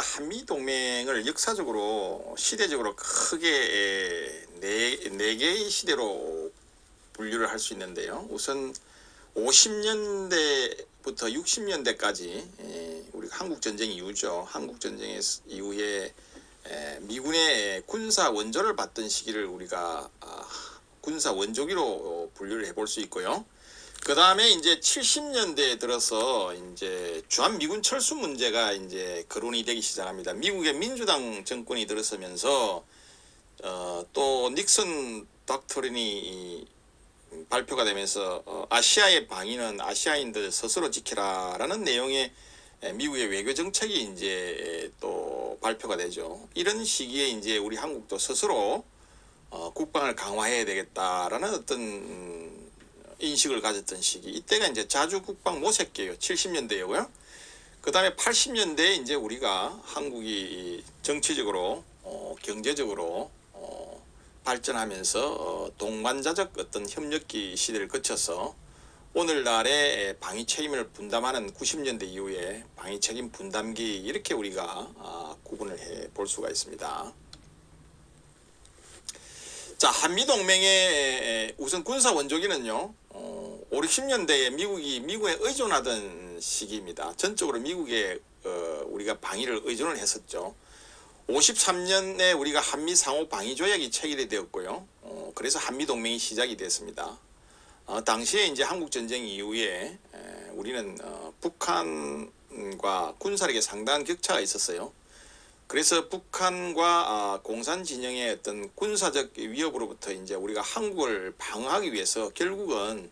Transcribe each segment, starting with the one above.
한미 동맹을 역사적으로 시대적으로 크게 네 개의 시대로 분류를 할 수 있는데요. 우선 50년대부터 60년대까지 우리 한국 전쟁 이후죠. 한국 전쟁 이후에 미군의 군사 원조를 받던 시기를 우리가 군사 원조기로 분류를 해볼 수 있고요. 그 다음에 이제 70년대에 들어서 이제 주한미군 철수 문제가 이제 거론이 되기 시작합니다. 미국의 민주당 정권이 들어서면서 또 닉슨 닥터린이 발표가 되면서 아시아의 방위는 아시아인들 스스로 지켜라라는 내용의 미국의 외교 정책이 이제 또 발표가 되죠. 이런 시기에 이제 우리 한국도 스스로 국방을 강화해야 되겠다라는 어떤 인식을 가졌던 시기. 이때가 이제 자주 국방 모색기예요. 70년대이고요. 그 다음에 80년대에 이제 우리가 한국이 정치적으로 경제적으로 발전하면서 동반자적 어떤 협력기 시대를 거쳐서 오늘날의 방위 책임을 분담하는 90년대 이후에 방위 책임 분담기 이렇게 우리가 구분을 해 볼 수가 있습니다. 자, 한미동맹의 우선 군사 원조기는요, 5, 60년대에 미국에 의존하던 시기입니다. 전적으로 미국에 우리가 방위를 의존을 했었죠. 53년에 우리가 한미 상호 방위 조약이 체결이 되었고요. 그래서 한미 동맹이 시작이 됐습니다. 당시에 이제 한국 전쟁 이후에 우리는 북한과 군사력에 상당한 격차가 있었어요. 그래서 북한과 공산 진영의 어떤 군사적 위협으로부터 이제 우리가 한국을 방어하기 위해서 결국은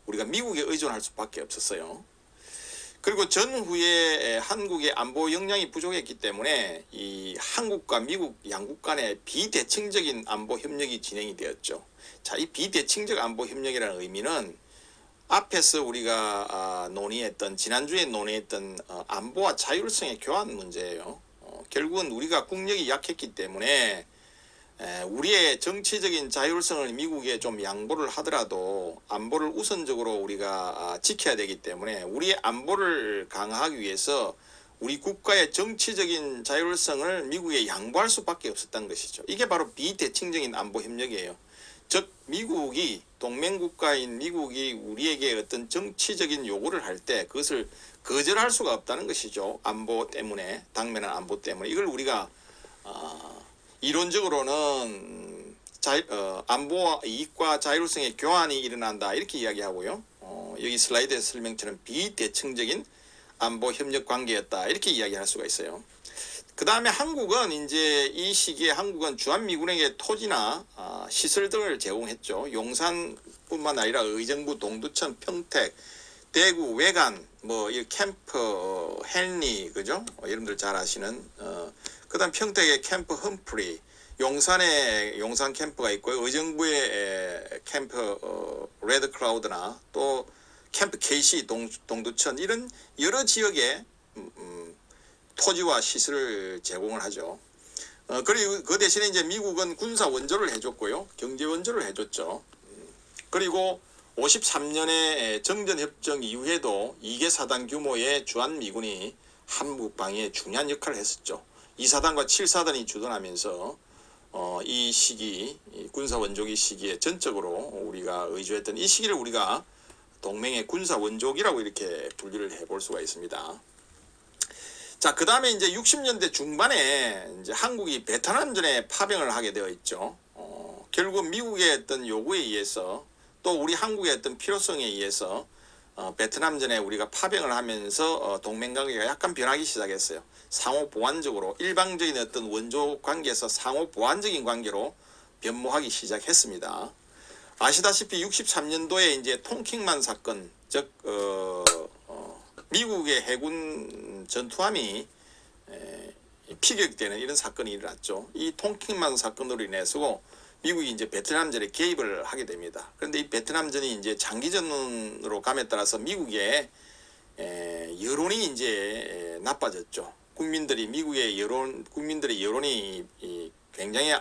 우리가 미국에 의존할 수밖에 없었어요. 그리고 전후에 한국의 안보 역량이 부족했기 때문에 이 한국과 미국 양국 간의 비대칭적인 안보 협력이 진행이 되었죠. 자, 이 비대칭적 안보 협력이라는 의미는 앞에서 우리가 논의했던 지난주에 논의했던 안보와 자율성의 교환 문제예요. 결국은 우리가 국력이 약했기 때문에 우리의 정치적인 자율성을 미국에 좀 양보를 하더라도 안보를 우선적으로 우리가 지켜야 되기 때문에 우리의 안보를 강화하기 위해서 우리 국가의 정치적인 자율성을 미국에 양보할 수밖에 없었던 것이죠. 이게 바로 비대칭적인 안보 협력이에요. 즉 미국이 동맹국가인 미국이 우리에게 어떤 정치적인 요구를 할 때 그것을 거절할 수가 없다는 것이죠. 안보 때문에, 당면한 안보 때문에. 이걸 우리가 이론적으로는 안보와 이익과 자율성의 교환이 일어난다 이렇게 이야기하고요. 여기 슬라이드에 설명처럼 비대칭적인 안보 협력 관계였다 이렇게 이야기할 수가 있어요. 그 다음에 한국은 이제 이 시기에 한국은 주한미군에게 토지나 시설 등을 제공했죠. 용산뿐만 아니라 의정부, 동두천, 평택, 대구, 외관, 뭐 이 캠프 헨리, 그죠? 여러분들 잘 아시는 그다음 평택의 캠프 험프리, 용산에 용산 캠프가 있고요. 의정부의 캠프 레드 클라우드나 또 캠프 KC 동두천 이런 여러 지역에 토지와 시설을 제공을 하죠. 그리고 그 대신에 이제 미국은 군사 원조를 해줬고요. 경제 원조를 해줬죠. 그리고 53년에 정전협정 이후에도 2개 사단 규모의 주한미군이 한국 방위에 중요한 역할을 했었죠. 2사단과 7사단이 주둔하면서 이 시기, 군사 원조기 시기에 전적으로 우리가 의존했던 이 시기를 우리가 동맹의 군사 원조기라고 이렇게 분류를 해볼 수가 있습니다. 자, 그 다음에 이제 60년대 중반에 이제 한국이 베트남전에 파병을 하게 되어 있죠. 결국 미국의 어떤 요구에 의해서 또 우리 한국의 어떤 필요성에 의해서 베트남전에 우리가 파병을 하면서 동맹관계가 약간 변하기 시작했어요. 상호 보완적으로 일방적인 어떤 원조 관계에서 상호 보완적인 관계로 변모하기 시작했습니다. 아시다시피 63년도에 이제 통킹만 사건, 즉 미국의 해군 전투함이 피격되는 이런 사건이 일어났죠. 이 통킹만 사건으로 인해서 미국이 이제 베트남전에 개입을 하게 됩니다. 그런데 이 베트남전이 이제 장기전으로 감에 따라서 미국의 여론이 이제 나빠졌죠. 미국의 국민들의 여론이 굉장히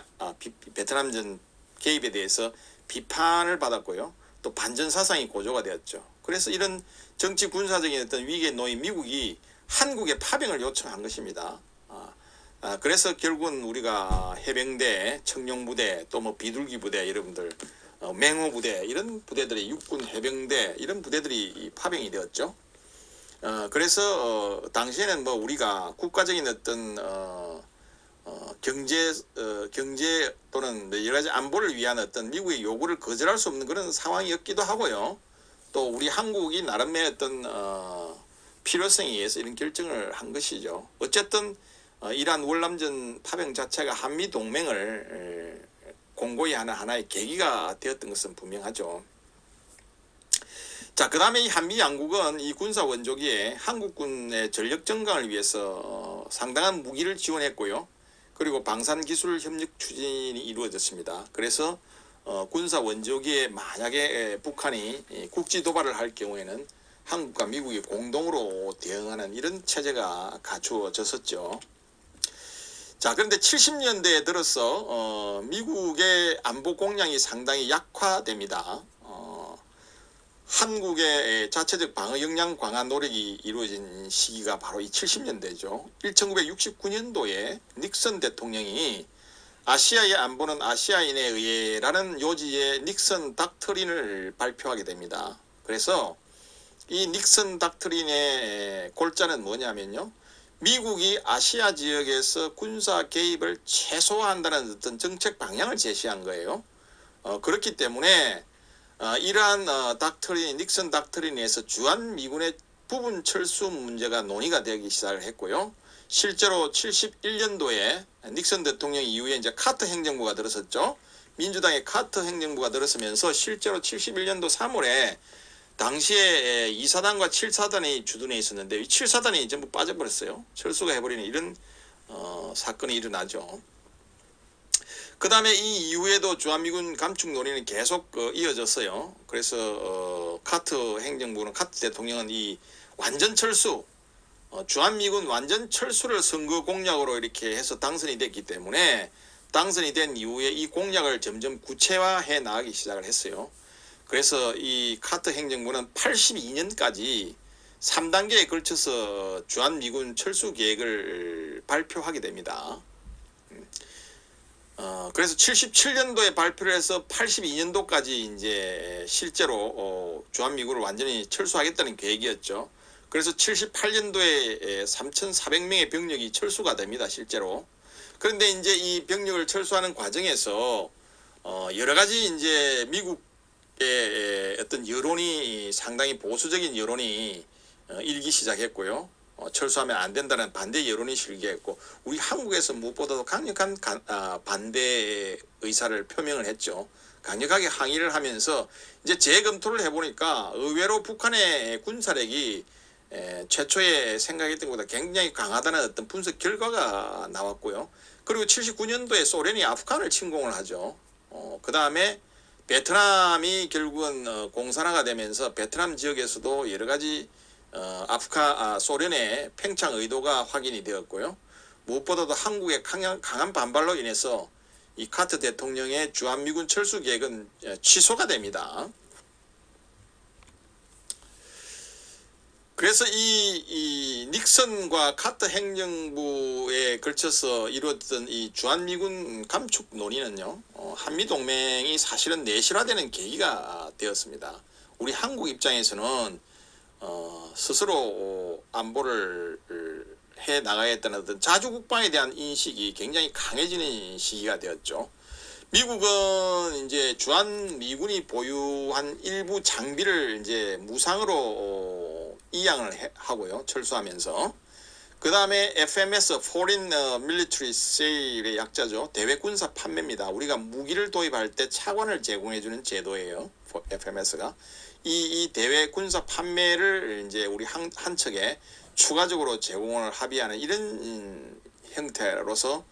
베트남전 개입에 대해서 비판을 받았고요. 또 반전 사상이 고조가 되었죠. 그래서 이런 정치 군사적인 어떤 위기에 놓인 미국이 한국에 파병을 요청한 것입니다. 그래서 결국은 우리가 해병대, 청룡부대, 또 뭐 비둘기 부대, 여러분들 맹호부대 이런 부대들이 육군 해병대 이런 부대들이 파병이 되었죠. 그래서 당시에는 뭐 우리가 국가적인 어떤 경제 또는 여러 가지 안보를 위한 어떤 미국의 요구를 거절할 수 없는 그런 상황이었기도 하고요. 또 우리 한국이 나름의 어떤 필요성에 의해서 이런 결정을 한 것이죠. 어쨌든 이러한 월남전 파병 자체가 한미 동맹을 공고히 하는 하나의 계기가 되었던 것은 분명하죠. 자, 그 다음에 이 한미 양국은 이 군사 원조기에 한국군의 전력 증강을 위해서 상당한 무기를 지원했고요. 그리고 방산기술 협력 추진이 이루어졌습니다. 그래서 군사 원조기에 만약에 북한이 국지 도발을 할 경우에는 한국과 미국이 공동으로 대응하는 이런 체제가 갖추어졌었죠. 자, 그런데 70년대에 들어서 미국의 안보 공략이 상당히 약화됩니다. 한국의 자체적 방어 역량 강화 노력이 이루어진 시기가 바로 이 70년대죠. 1969년도에 닉슨 대통령이 아시아의 안보는 아시아인에 의해라는 요지의 닉슨 닥트린을 발표하게 됩니다. 그래서 이 닉슨 닥트린의 골자는 뭐냐면요. 미국이 아시아 지역에서 군사 개입을 최소화한다는 어떤 정책 방향을 제시한 거예요. 그렇기 때문에 이러한 닉슨 닥트린에서 주한미군의 부분 철수 문제가 논의가 되기 시작을 했고요. 실제로 71년도에 닉슨 대통령 이후에 이제 카터 행정부가 들어섰죠. 민주당의 카터 행정부가 들어서면서 실제로 71년도 3월에 당시에 2사단과 7사단이 주둔해 있었는데 이 7사단이 전부 빠져버렸어요. 철수가 해버리는 이런 사건이 일어나죠. 그 다음에 이 이후에도 주한미군 감축 논의는 계속 이어졌어요. 그래서 카터 행정부는 카터 대통령은 이 완전 철수, 주한미군 완전 철수를 선거 공약으로 이렇게 해서 당선이 됐기 때문에 당선이 된 이후에 이 공약을 점점 구체화해 나가기 시작을 했어요. 그래서 이 카터 행정부는 82년까지 3단계에 걸쳐서 주한미군 철수 계획을 발표하게 됩니다. 그래서 77년도에 발표를 해서 82년도까지 이제 실제로 주한미군을 완전히 철수하겠다는 계획이었죠. 그래서 78년도에 3,400명의 병력이 철수가 됩니다, 실제로. 그런데 이제 이 병력을 철수하는 과정에서 여러 가지 이제 미국의 어떤 여론이 상당히 보수적인 여론이 일기 시작했고요. 철수하면 안 된다는 반대 여론이 실기했고 우리 한국에서 무엇보다도 강력한 반대 의사를 표명을 했죠. 강력하게 항의를 하면서 이제 재검토를 해보니까 의외로 북한의 군사력이 최초에 생각했던 것보다 굉장히 강하다는 어떤 분석 결과가 나왔고요. 그리고 79년도에 소련이 아프간을 침공을 하죠. 그 다음에 베트남이 결국은 공산화가 되면서 베트남 지역에서도 여러 가지 소련의 팽창 의도가 확인이 되었고요. 무엇보다도 한국의 강한 반발로 인해서 이 카터 대통령의 주한미군 철수 계획은 취소가 됩니다. 그래서 이 닉슨과 카터 행정부에 걸쳐서 이루어졌던 이 주한미군 감축 논의는요, 한미동맹이 사실은 내실화되는 계기가 되었습니다. 우리 한국 입장에서는 스스로 안보를 해 나가야겠다는 어떤 자주국방에 대한 인식이 굉장히 강해지는 시기가 되었죠. 미국은 이제 주한미군이 보유한 일부 장비를 이제 무상으로 이양을 하고요, 철수하면서. 그 다음에 FMS, Foreign Military Sale의 약자죠. 대외군사 판매입니다. 우리가 무기를 도입할 때 차관을 제공해주는 제도예요, FMS가. 이 대외 군사 판매를 이제 우리 한 척에 추가적으로 제공을 합의하는 이런 형태로서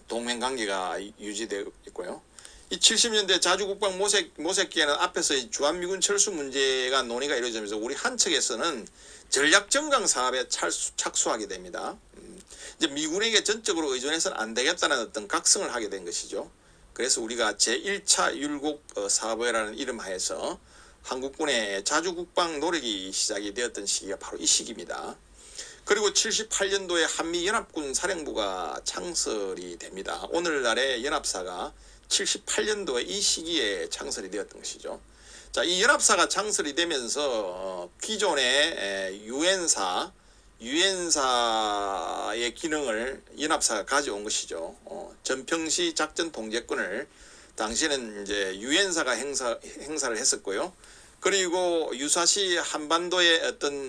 동맹 관계가 유지되고 있고요. 이 70년대 자주국방 모색기에는 앞에서 이 주한미군 철수 문제가 논의가 이루어지면서 우리 한 척에서는 전략 정강 사업에 착수하게 됩니다. 이제 미군에게 전적으로 의존해서는 안 되겠다는 어떤 각성을 하게 된 것이죠. 그래서 우리가 제1차 율곡 사업회라는 이름 하에서 한국군의 자주국방 노력이 시작이 되었던 시기가 바로 이 시기입니다. 그리고 78년도에 한미연합군 사령부가 창설이 됩니다. 오늘날의 연합사가 78년도에 이 시기에 창설이 되었던 것이죠. 자, 이 연합사가 창설이 되면서 기존의 유엔사의 기능을 연합사가 가져온 것이죠. 전평시 작전 통제권을 당시에는 이제 유엔사가 행사를 했었고요. 그리고 유사시 한반도의 어떤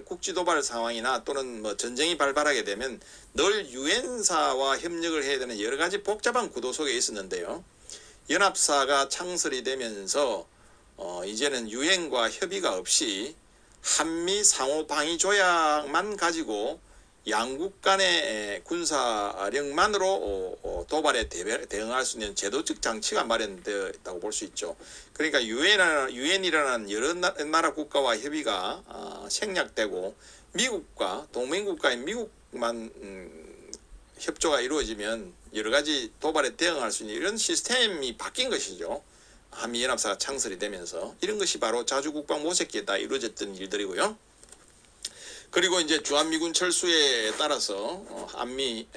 국지 도발 상황이나 또는 뭐 전쟁이 발발하게 되면 늘 유엔사와 협력을 해야 되는 여러 가지 복잡한 구도 속에 있었는데요. 연합사가 창설이 되면서 이제는 유엔과 협의가 없이 한미 상호 방위 조약만 가지고 양국 간의 군사력만으로 도발에 대응할 수 있는 제도적 장치가 마련되어 있다고 볼 수 있죠. 그러니까 유엔이라는 여러 나라 국가와 협의가 생략되고 미국과 동맹국가인 미국만 협조가 이루어지면 여러 가지 도발에 대응할 수 있는 이런 시스템이 바뀐 것이죠. 한미연합사가 창설이 되면서 이런 것이 바로 자주국방 모색기에 다 이루어졌던 일들이고요. 그리고 이제 주한미군 철수에 따라서 한미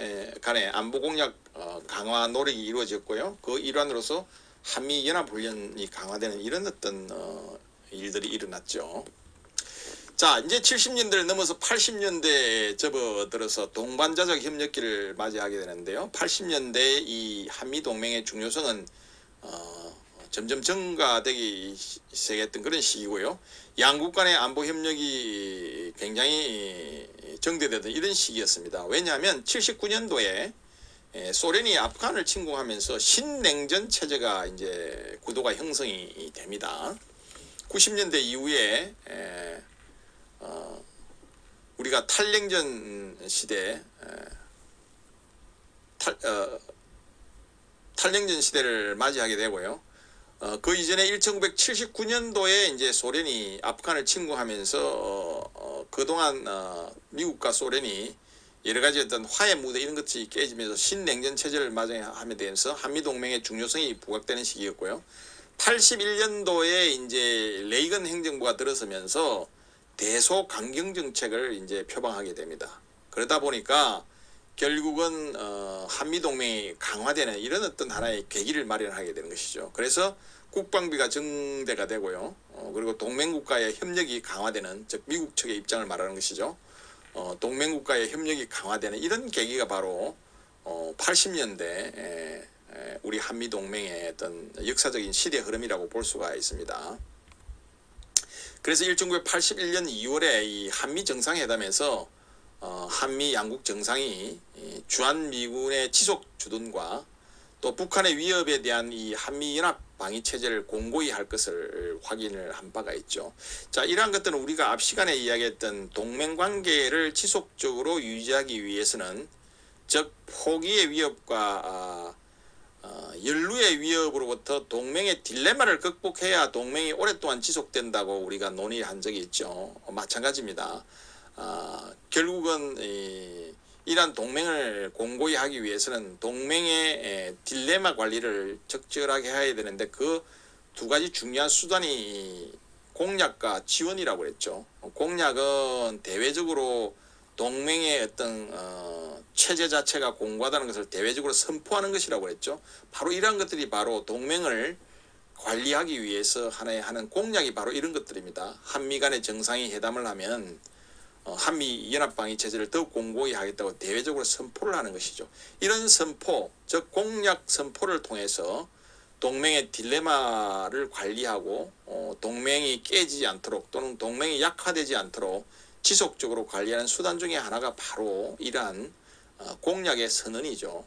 간의 안보 공약 강화 노력이 이루어졌고요. 그 일환으로서 한미 연합 훈련이 강화되는 이런 어떤 일들이 일어났죠. 자, 이제 70년대를 넘어서 80년대에 접어들어서 동반자적 협력기를 맞이하게 되는데요. 80년대 이 한미 동맹의 중요성은 점점 증가되기 시작했던 그런 시기고요. 양국 간의 안보 협력이 굉장히 정대되던 이런 시기였습니다. 왜냐하면 79년도에 소련이 아프간을 침공하면서 신냉전 체제가 이제 구도가 형성이 됩니다. 90년대 이후에 우리가 탈냉전 시대 탈냉전 시대를 맞이하게 되고요. 그 이전에 1979년도에 이제 소련이 아프간을 침공하면서 그동안 미국과 소련이 여러 가지 어떤 화해 무대 이런 것이 깨지면서 신냉전 체제를 맞이하게 되면서 한미 동맹의 중요성이 부각되는 시기였고요. 81년도에 이제 레이건 행정부가 들어서면서 대소 강경 정책을 이제 표방하게 됩니다. 그러다 보니까 결국은 한미 동맹이 강화되는 이런 어떤 하나의 계기를 마련하게 되는 것이죠. 그래서 국방비가 증대가 되고요. 그리고 동맹국가의 협력이 강화되는, 즉 미국 측의 입장을 말하는 것이죠. 동맹국가의 협력이 강화되는 이런 계기가 바로 80년대 우리 한미 동맹의 어떤 역사적인 시대 흐름이라고 볼 수가 있습니다. 그래서 1981년 2월에 이 한미 정상회담에서 한미 양국 정상이 주한미군의 지속 주둔과 또 북한의 위협에 대한 이 한미연합 방위 체제를 공고히 할 것을 확인을 한 바가 있죠. 자, 이러한 것들은 우리가 앞 시간에 이야기했던 동맹관계를 지속적으로 유지하기 위해서는 즉 포기의 위협과 연루의 위협으로부터 동맹의 딜레마를 극복해야 동맹이 오랫동안 지속된다고 우리가 논의한 적이 있죠. 마찬가지입니다. 결국은 이러한 동맹을 공고히 하기 위해서는 동맹의 딜레마 관리를 적절하게 해야 되는데 그 두 가지 중요한 수단이 공약과 지원이라고 그랬죠. 공약은 대외적으로 동맹의 어떤 체제 자체가 공고하다는 것을 대외적으로 선포하는 것이라고 그랬죠. 바로 이러한 것들이 바로 동맹을 관리하기 위해서 하는 공약이 바로 이런 것들입니다. 한미 간의 정상이 회담을 하면 한미 연합방위 체제를 더욱 공고히 하겠다고 대외적으로 선포를 하는 것이죠. 이런 선포, 즉 공약 선포를 통해서 동맹의 딜레마를 관리하고 동맹이 깨지지 않도록 또는 동맹이 약화되지 않도록 지속적으로 관리하는 수단 중에 하나가 바로 이러한 공약의 선언이죠.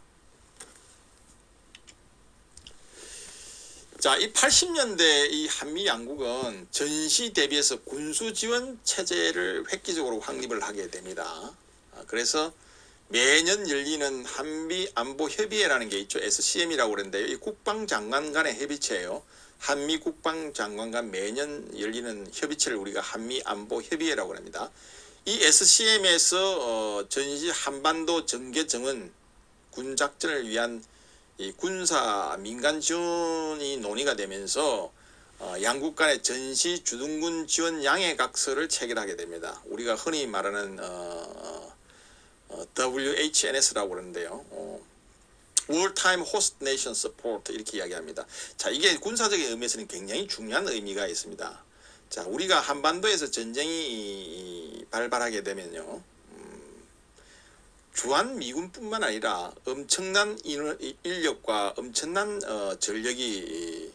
자, 이 80년대 이 한미 양국은 전시 대비해서 군수 지원 체제를 획기적으로 확립을 하게 됩니다. 그래서 매년 열리는 한미 안보 협의회라는 게 있죠. SCM이라고 그러는데요. 이 국방장관 간의 협의체예요. 한미 국방장관 간 매년 열리는 협의체를 우리가 한미 안보 협의회라고 합니다. 이 SCM에서 전시 한반도 전개 정은 군작전을 위한 이 군사 민간 지원이 논의가 되면서 양국 간의 전시 주둔군 지원 양해각서를 체결하게 됩니다. 우리가 흔히 말하는 WHNS라고 그러는데요. Wartime Host Nation Support 이렇게 이야기합니다. 자, 이게 군사적인 의미에서는 굉장히 중요한 의미가 있습니다. 자, 우리가 한반도에서 전쟁이 발발하게 되면요, 주한 미군뿐만 아니라 엄청난 인력과 엄청난 전력이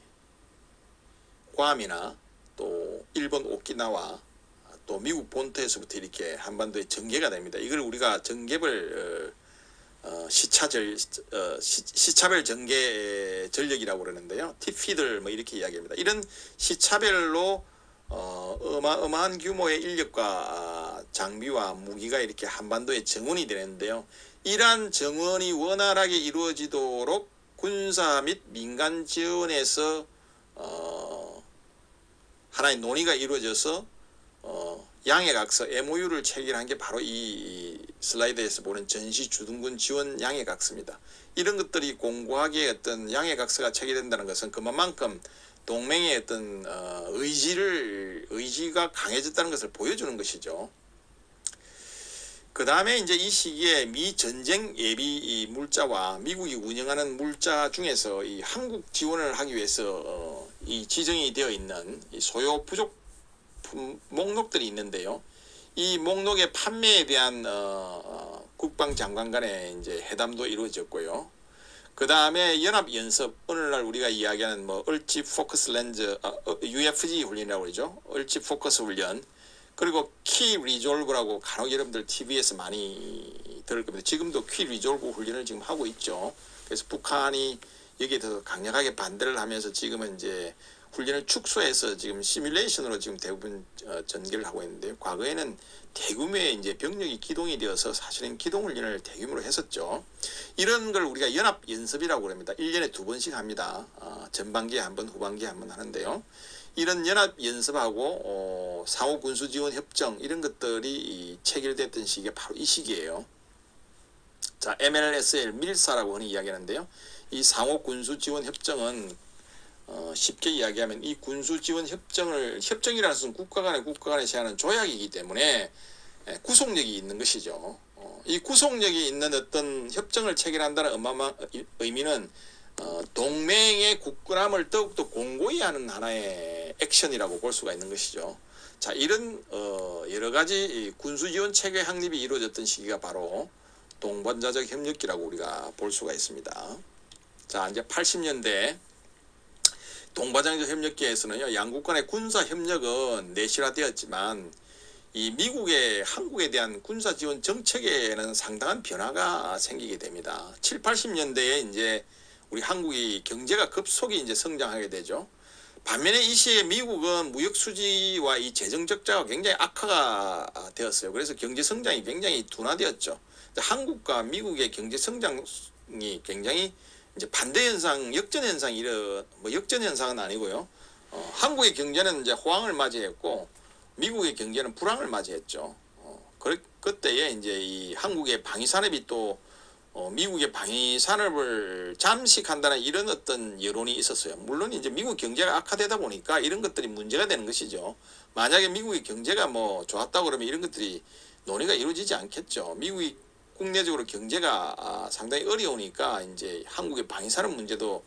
괌이나 또 일본 오키나와 또 미국 본토에서부터 이렇게 한반도에 전개가 됩니다. 이걸 우리가 전개별 시차별 전개 전력이라고 그러는데요. 팁피들 뭐 이렇게 이야기합니다. 이런 시차별로 어마어마한 규모의 인력과 장비와 무기가 이렇게 한반도에 정원이 되는데요. 이러한 정원이 원활하게 이루어지도록 군사 및 민간 지원에서 하나의 논의가 이루어져서 양해각서 MOU를 체결한 게 바로 이 슬라이드에서 보는 전시 주둔군 지원 양해각서입니다. 이런 것들이 공고하게 어떤 양해각서가 체결된다는 것은 그만큼 동맹의 어떤 의지가 강해졌다는 것을 보여주는 것이죠. 그 다음에 이제 이 시기에 미 전쟁 예비 물자와 미국이 운영하는 물자 중에서 이 한국 지원을 하기 위해서 이 지정이 되어 있는 이 소요 부족품 목록들이 있는데요. 이 목록의 판매에 대한 국방장관 간의 이제 회담도 이루어졌고요. 그 다음에 연합연습, 오늘날 우리가 이야기하는 뭐 얼지 포커스 렌즈, UFG 훈련이라고 그러죠. 얼지 포커스 훈련. 그리고 키 리졸브라고 간혹 여러분들 TV에서 많이 들을 겁니다. 지금도 키 리졸브 훈련을 지금 하고 있죠. 그래서 북한이 여기에 대해서 강력하게 반대를 하면서 지금은 이제 훈련을 축소해서 지금 시뮬레이션으로 지금 대부분 전개를 하고 있는데요. 과거에는 대규모의 이제 병력이 기동이 되어서 사실은 기동훈련을 대규모로 했었죠. 이런 걸 우리가 연합연습이라고 합니다. 1년에 2번씩 합니다. 전반기에 한 번, 후반기에 한 번 하는데요. 이런 연합연습하고 상호군수지원협정 이런 것들이 체결됐던 시기가 바로 이 시기예요. 자, MLSL 밀사라고 흔히 이야기하는데요. 이 상호군수지원협정은 쉽게 이야기하면 이 군수지원협정이라는 것은 국가 간에 제하는 조약이기 때문에 구속력이 있는 것이죠. 이 구속력이 있는 어떤 협정을 체결한다는 어마어마한 의미는 동맹의 굳건함을 더욱더 공고히 하는 하나의 액션이라고 볼 수가 있는 것이죠. 자, 이런 여러 가지 군수지원 체계 확립이 이루어졌던 시기가 바로 동반자적 협력기라고 우리가 볼 수가 있습니다. 자, 이제 80년대 동반자적 협력기에서는요, 양국 간의 군사 협력은 내실화되었지만 이 미국의 한국에 대한 군사 지원 정책에는 상당한 변화가 생기게 됩니다. 7, 80년대에 이제 우리 한국이 경제가 급속히 이제 성장하게 되죠. 반면에 이 시에 미국은 무역 수지와 이 재정 적자가 굉장히 악화가 되었어요. 그래서 경제 성장이 굉장히 둔화되었죠. 한국과 미국의 경제 성장이 굉장히 이제 반대 현상, 역전 현상이 뭐 역전 현상은 아니고요. 한국의 경제는 이제 호황을 맞이했고 미국의 경제는 불황을 맞이했죠. 그때에 이제 이 한국의 방위 산업이 또 미국의 방위 산업을 잠식한다는 이런 어떤 여론이 있었어요. 물론 이제 미국 경제가 악화되다 보니까 이런 것들이 문제가 되는 것이죠. 만약에 미국의 경제가 뭐 좋았다고 그러면 이런 것들이 논의가 이루어지지 않겠죠. 미국이 국내적으로 경제가 상당히 어려우니까 이제 한국의 방위 산업 문제도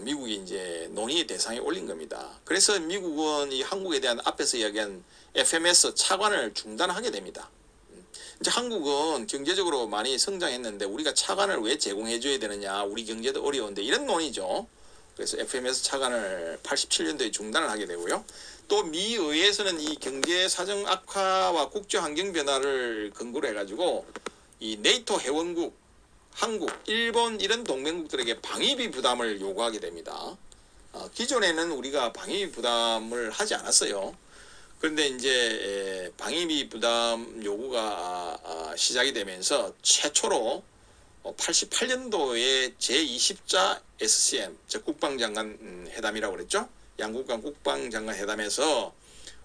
미국이 이제 논의의 대상에 올린 겁니다. 그래서 미국은 이 한국에 대한 앞에서 이야기한 FMS 차관을 중단하게 됩니다. 이제 한국은 경제적으로 많이 성장했는데 우리가 차관을 왜 제공해 줘야 되느냐, 우리 경제도 어려운데, 이런 논의죠. 그래서 FMS 차관을 87년도에 중단을 하게 되고요. 또 미 의회에서는 이 경제 사정 악화와 국제 환경 변화를 근거로 해가지고 이 네이토 회원국, 한국, 일본 이런 동맹국들에게 방위비 부담을 요구하게 됩니다. 기존에는 우리가 방위비 부담을 하지 않았어요. 그런데 이제 방위비 부담 요구가 시작이 되면서 최초로 88년도에 제20자 SCM, 즉 국방장관 회담이라고 그랬죠. 양국 간 국방장관 회담에서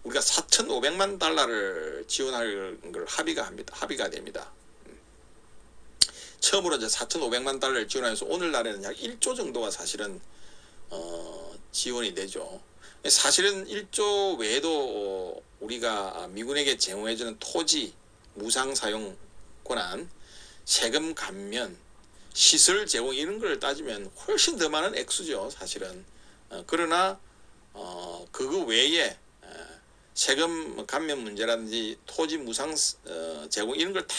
우리가 4,500만 달러를 지원할 걸 합의가 됩니다. 처음으로 이제 4,500만 달러를 지원하면서 오늘날에는 약 1조 정도가 사실은 지원이 되죠. 사실은 1조 외에도 우리가 미군에게 제공해주는 토지, 무상 사용 권한, 세금 감면, 시설 제공 이런 걸 따지면 훨씬 더 많은 액수죠, 사실은. 그러나 그거 외에 세금 감면 문제라든지 토지 무상 제공 이런 걸 다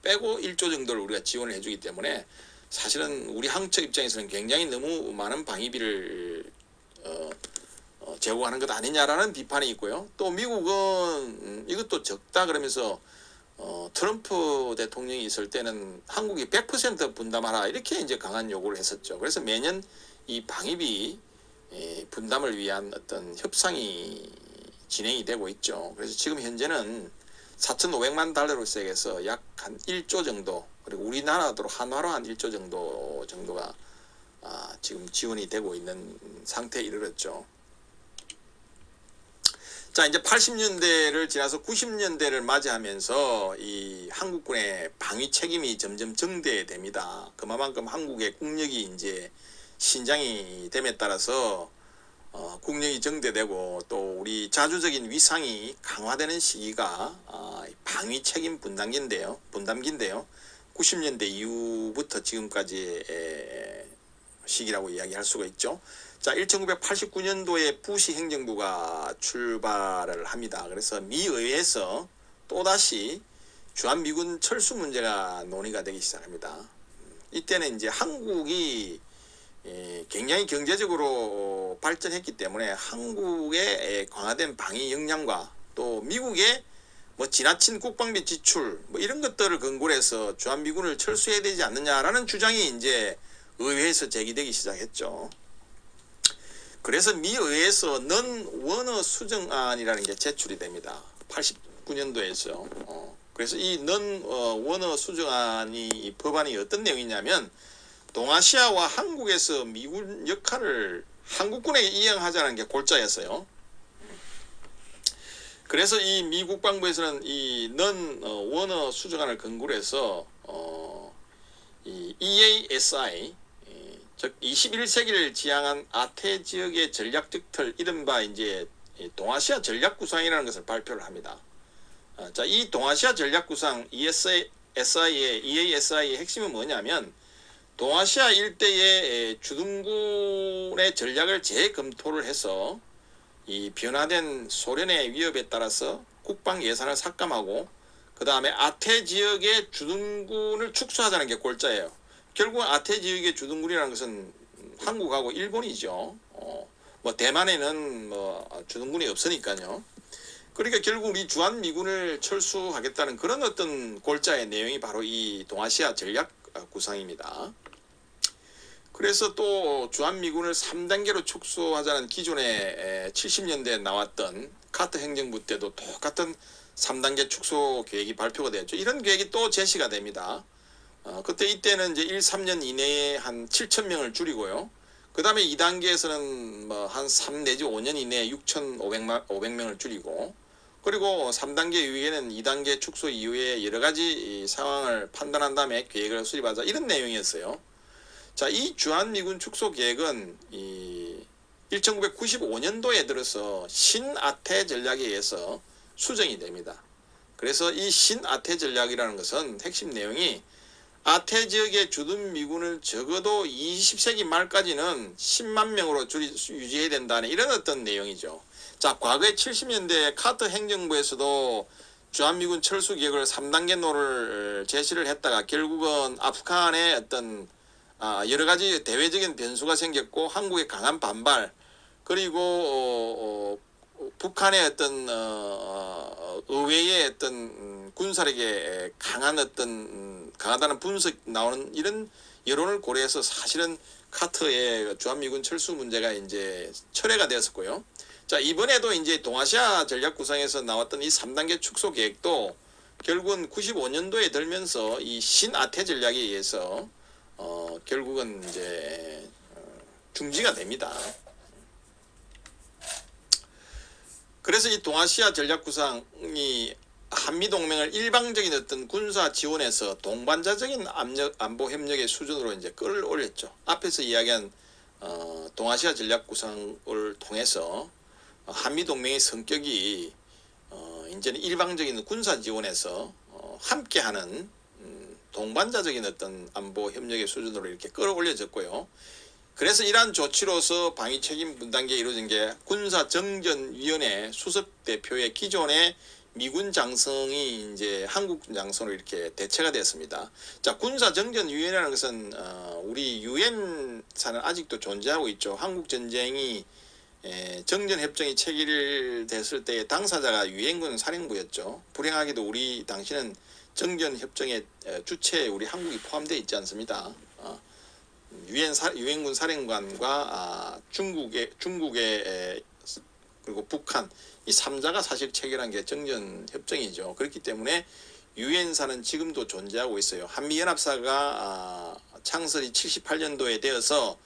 빼고 1조 정도를 우리가 지원을 해주기 때문에 사실은 우리 항처 입장에서는 굉장히 너무 많은 방위비를 제공하는 것 아니냐라는 비판이 있고요. 또 미국은 이것도 적다 그러면서 트럼프 대통령이 있을 때는 한국이 100% 분담하라 이렇게 이제 강한 요구를 했었죠. 그래서 매년 이 방위비 분담을 위한 어떤 협상이 진행이 되고 있죠. 그래서 지금 현재는 4,500만 달러로 시작해서 약 한 1조 정도, 그리고 우리나라도 한화로 한 1조 정도가 지금 지원이 되고 있는 상태에 이르렀죠. 자, 이제 80년대를 지나서 90년대를 맞이하면서 이 한국군의 방위 책임이 점점 정대됩니다. 그만큼 한국의 국력이 이제 신장이 됨에 따라서 국력이 정대되고 또 우리 자주적인 위상이 강화되는 시기가 방위 책임 분담기인데요. 90년대 이후부터 지금까지의 시기라고 이야기할 수가 있죠. 자, 1989년도에 부시 행정부가 출발을 합니다. 그래서 미 의회에서 또다시 주한미군 철수 문제가 논의가 되기 시작합니다. 이때는 이제 한국이 굉장히 경제적으로 발전했기 때문에 한국의 강화된 방위 역량과 또 미국의 뭐 지나친 국방비 지출 뭐 이런 것들을 근거로 해서 주한미군을 철수해야 되지 않느냐라는 주장이 이제 의회에서 제기되기 시작했죠. 그래서 미 의회에서 넌워너 수정안이라는 게 제출이 됩니다. 89년도에서. 그래서 이 넌워너 수정안이 이 법안이 어떤 내용이냐면 동아시아와 한국에서 미군 역할을 한국군에게 이행하자는 게 골자였어요. 그래서 이 미 국방부에서는 이 넌워너 수정안을 근거로 해서 이 EASI 즉 21세기를 지향한 아태 지역의 전략적 틀, 이른바 이제 동아시아 전략구상이라는 것을 발표를 합니다. 자, 이 동아시아 전략구상 EASI의 핵심은 뭐냐면 동아시아 일대의 주둔군의 전략을 재검토를 해서 이 변화된 소련의 위협에 따라서 국방 예산을 삭감하고 그 다음에 아태 지역의 주둔군을 축소하자는 게 골자예요. 결국 아태 지역의 주둔군이라는 것은 한국하고 일본이죠. 뭐 대만에는 뭐 주둔군이 없으니까요. 그러니까 결국 우리 주한미군을 철수하겠다는 그런 어떤 골자의 내용이 바로 이 동아시아 전략 구상입니다. 그래서 또 주한미군을 3단계로 축소하자는 기존에 70년대에 나왔던 카터 행정부 때도 똑같은 3단계 축소 계획이 발표가 되었죠. 이런 계획이 또 제시가 됩니다. 그때 이때는 이제 1, 3년 이내에 한 7,000명을 줄이고요. 그 다음에 2단계에서는 뭐 한 3 내지 5년 이내에 6,500명을 줄이고, 그리고 3단계 이후에는 2단계 축소 이후에 여러 가지 상황을 판단한 다음에 계획을 수립하자, 이런 내용이었어요. 자, 이 주한미군 축소 계획은 1995년도에 들어서 신아태 전략에 의해서 수정이 됩니다. 그래서 이 신아태 전략이라는 것은 핵심 내용이 아태 지역의 주둔 미군을 적어도 20세기 말까지는 10만 명으로 유지해야 된다는 이런 어떤 내용이죠. 자, 과거에 70년대 카터 행정부에서도 주한미군 철수 계획을 3단계로를 제시를 했다가 결국은 아프간의 어떤 여러 가지 대외적인 변수가 생겼고 한국의 강한 반발, 그리고 북한의 어떤 의회의 어떤 군사력에 강한 어떤 강하다는 분석 나오는 이런 여론을 고려해서 사실은 카터의 주한미군 철수 문제가 이제 철회가 되었었고요. 자, 이번에도 이제 동아시아 전략 구상에서 나왔던 이 3단계 축소 계획도 결국은 95년도에 들면서 이 신아태 전략에 의해서 결국은 이제 중지가 됩니다. 그래서 이 동아시아 전략 구상이 한미동맹을 일방적인 어떤 군사 지원에서 동반자적인 안보 협력의 수준으로 이제 끌어올렸죠. 앞에서 이야기한 동아시아 전략 구상을 통해서 한미 동맹의 성격이 이제는 일방적인 군사 지원에서 함께하는 동반자적인 어떤 안보 협력의 수준으로 이렇게 끌어올려졌고요. 그래서 이러한 조치로서 방위 책임 분담계에 이루어진 게 군사정전위원회 수석 대표의 기존의 미군 장성이 이제 한국군 장성으로 이렇게 대체가 됐습니다. 자, 군사정전위원회라는 것은 우리 유엔사는 아직도 존재하고 있죠. 한국 전쟁이 정전협정이 체결됐을 때 당사자가 유엔군 사령부였죠. 불행하게도 우리 당시는 정전협정의 주체에 우리 한국이 포함되어 있지 않습니다. 유엔군 사령관과 중국의 그리고 북한 이 3자가 사실 체결한 게 정전협정이죠. 그렇기 때문에 유엔사는 지금도 존재하고 있어요. 한미연합사가 창설이 78년도에 되어서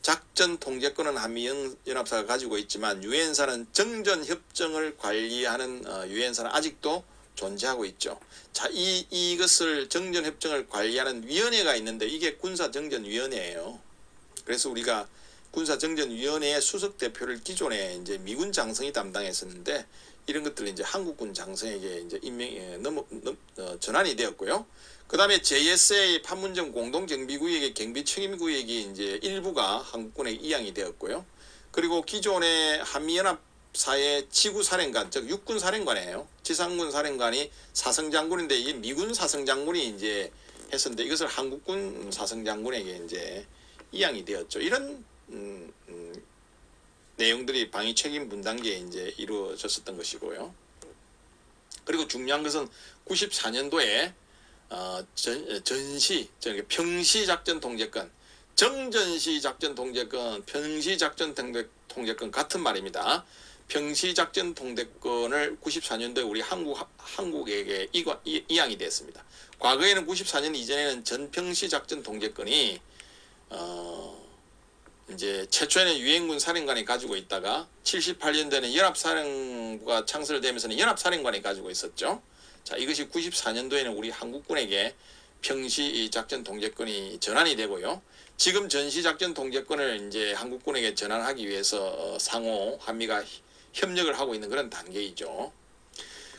작전 통제권은 한미연합사가 가지고 있지만 유엔사는 정전협정을 관리하는 유엔사는 아직도 존재하고 있죠. 자, 이것을 정전협정을 관리하는 위원회가 있는데 이게 군사정전위원회예요. 그래서 우리가 군사정전위원회의 수석 대표를 기존에 이제 미군 장성이 담당했었는데 이런 것들을 이제 한국군 장성에게 이제 전환이 되었고요. 그 다음에 JSA 판문점 공동정비구역의 경비책임구역이 이제 일부가 한국군에 이양이 되었고요. 그리고 기존의 한미연합사의 지구사령관, 즉 육군사령관이에요. 지상군 사령관이 사성장군인데 이 미군 사성장군이 이제 했었는데 이것을 한국군 사성장군에게 이제 이양이 되었죠. 이런 내용들이 방위 책임 분담계에 이제 이루어졌었던 것이고요. 그리고 중요한 것은 94년도에 평시 작전 통제권, 정전시 작전 통제권, 평시 작전 통제권 같은 말입니다. 평시 작전 통제권을 94년도에 우리 한국에게 이양이 됐습니다. 과거에는 94년 이전에는 전평시 작전 통제권이 이제 최초에는 유엔군 사령관이 가지고 있다가 78년도에는 연합사령부가 창설되면서는 연합사령관이 가지고 있었죠. 자, 이것이 94년도에는 우리 한국군에게 평시 작전 통제권이 전환이 되고요. 지금 전시 작전 통제권을 이제 한국군에게 전환하기 위해서 상호 한미가 협력을 하고 있는 그런 단계이죠.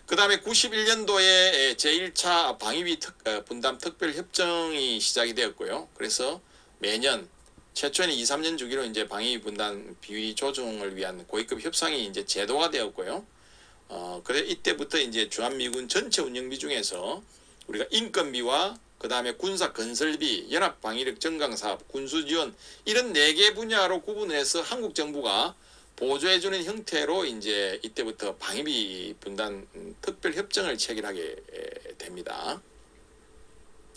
그 다음에 91년도에 제1차 방위비 분담 특별협정이 시작이 되었고요. 그래서 매년 최초에는 2, 3년 주기로 이제 방위 분담 비위 조정을 위한 고위급 협상이 이제 제도가 되었고요. 그래 이때부터 이제 주한미군 전체 운영비 중에서 우리가 인건비와 그 다음에 군사 건설비, 연합 방위력 증강 사업, 군수 지원 이런 4개 분야로 구분해서 한국 정부가 보조해주는 형태로 이제 이때부터 방위비 분담 특별 협정을 체결하게 됩니다.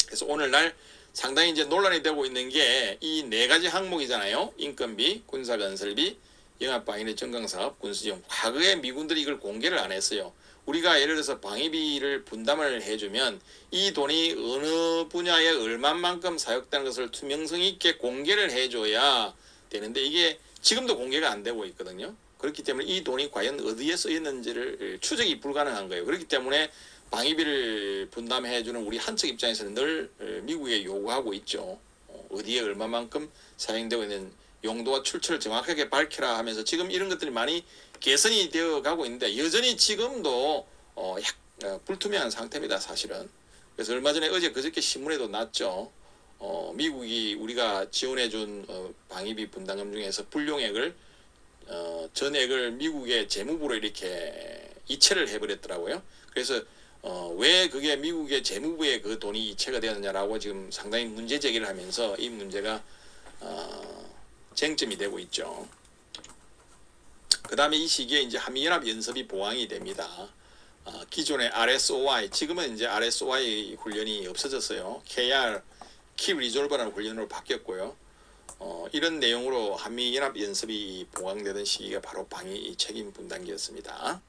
그래서 오늘날 상당히 이제 논란이 되고 있는 게 이 4가지 항목이잖아요. 인건비, 군사건설비, 영합방위력 증강사업, 군수지원. 과거에 미군들이 이걸 공개를 안 했어요. 우리가 예를 들어서 방위비를 분담을 해주면 이 돈이 어느 분야에 얼마만큼 사용되는 것을 투명성 있게 공개를 해줘야 되는데 이게 지금도 공개가 안 되고 있거든요. 그렇기 때문에 이 돈이 과연 어디에 쓰였는지를 추적이 불가능한 거예요. 그렇기 때문에 방위비를 분담해주는 우리 한측 입장에서는 늘 미국에 요구하고 있죠. 어디에 얼마만큼 사용되고 있는 용도와 출처를 정확하게 밝혀라 하면서 지금 이런 것들이 많이 개선이 되어 가고 있는데 여전히 지금도 불투명한 상태입니다. 사실은. 그래서 얼마 전에 그저께 신문에도 났죠. 미국이 우리가 지원해준 방위비 분담금 중에서 불용액을 전액을 미국의 재무부로 이렇게 이체를 해버렸더라고요. 그래서 왜 그게 미국의 재무부에 그 돈이 이체가 되었느냐라고 지금 상당히 문제 제기를 하면서 이 문제가 쟁점이 되고 있죠. 그 다음에 이 시기에 이제 한미연합 연습이 보강이 됩니다. 기존의 RSOI, 지금은 이제 RSOI 훈련이 없어졌어요. KR, Key Resolver라는 훈련으로 바뀌었고요. 이런 내용으로 한미연합 연습이 보강되던 시기가 바로 방위 책임 분담기였습니다.